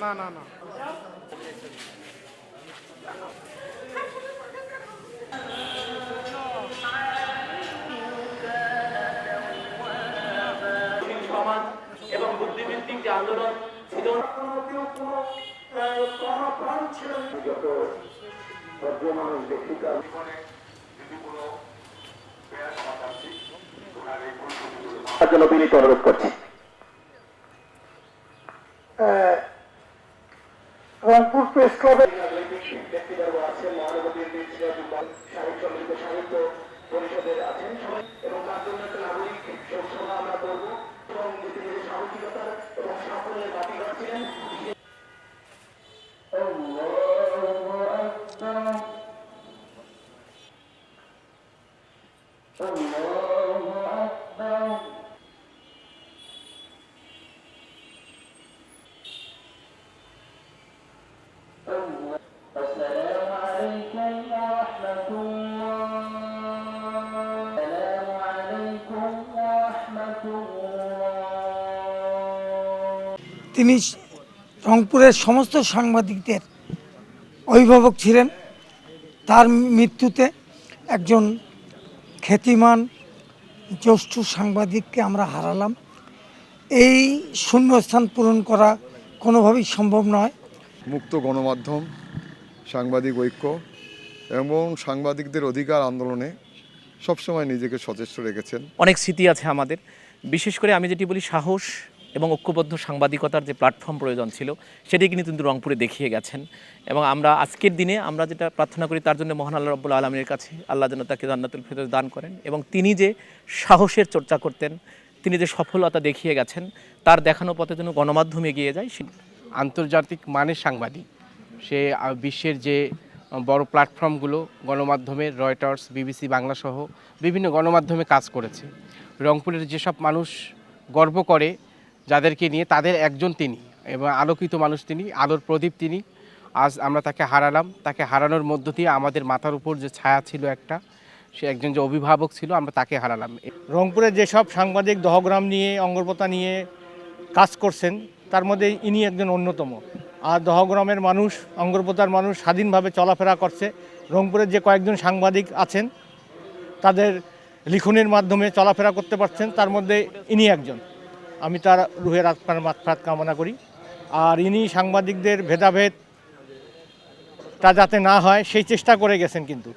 না না না। সমাজ এবং বুদ্ধিভিত্তিক যে আন্দোলন ছিল জন্য বিনীত অনুরোধ করছি। রংপুর প্রেস ক্লাবে ব্যক্তিবর্গ আছেন, মহানগরীর সাহিত্য পরিষদের আছেন সবাই, এবং তার জন্য একটা নাগরিক সভা আমরা করবো এবং সাহসিকতার এবং সাফল্যের বাতি রাখছিলেন। তিনি রংপুরের সমস্ত সাংবাদিকদের অভিভাবক ছিলেন। তার মৃত্যুতে একজন খ্যাতিমান জ্যেষ্ঠ সাংবাদিককে আমরা হারালাম। এই শূন্যস্থান পূরণ করা কোনোভাবেই সম্ভব নয়। মুক্ত গণমাধ্যম, সাংবাদিক ঐক্য এবং সাংবাদিকদের অধিকার আন্দোলনে সবসময় নিজেকে সচেষ্ট রেখেছেন। অনেক স্মৃতি আছে আমাদের, বিশেষ করে আমি যেটি বলি সাহস এবং ঐক্যবদ্ধ সাংবাদিকতার যে প্ল্যাটফর্ম প্রয়োজন ছিল সেটি কিন্তু রংপুরে দেখিয়ে গেছেন। এবং আমরা আজকের দিনে আমরা যেটা প্রার্থনা করি তার জন্য মহান আল্লাহ রাব্বুল আলামিনের কাছে আল্লাহ যেন তাকে জান্নাতুল ফেরদৌস দান করেন, এবং তিনি যে সাহসের চর্চা করতেন, তিনি যে সফলতা দেখিয়ে গেছেন, তার দেখানো পথে যেন গণমাধ্যম এগিয়ে যায়। আন্তর্জাতিক মানের সাংবাদিক, সে বিশ্বের যে বড় প্ল্যাটফর্মগুলো গণমাধ্যমের রয়টার্স, বিবিসি বাংলা সহ বিভিন্ন গণমাধ্যমে কাজ করেছে। রংপুরের যেসব মানুষ গর্ব করে যাদেরকে নিয়ে, তাদের একজন তিনি, এবং আলোকিত মানুষ তিনি, আলোর প্রদীপ তিনি। আজ আমরা তাকে হারালাম। তাকে হারানোর মধ্য দিয়ে আমাদের মাথার উপর যে ছায়া ছিল একটা, সে একজন যে অভিভাবক ছিল, আমরা তাকে হারালাম। রংপুরে যেসব সাংবাদিক দহগ্রাম নিয়ে, অঙ্গরপোতা নিয়ে কাজ করছেন তার মধ্যে ইনি একজন অন্যতম। আর দহগ্রামের মানুষ, অঙ্গরপোতার মানুষ স্বাধীনভাবে চলাফেরা করছে। রংপুরের যে কয়েকজন সাংবাদিক আছেন তাদের লিখনের মাধ্যমে চলাফেরা করতে পারছেন, তার মধ্যে ইনি একজন। আমি তার রুহের আত্মার মাগফিরাত কামনা করি। আর ইনি সাংবাদিকদের ভেদাভেদটা যাতে না হয় সেই চেষ্টা করে গেছেন কিন্তু।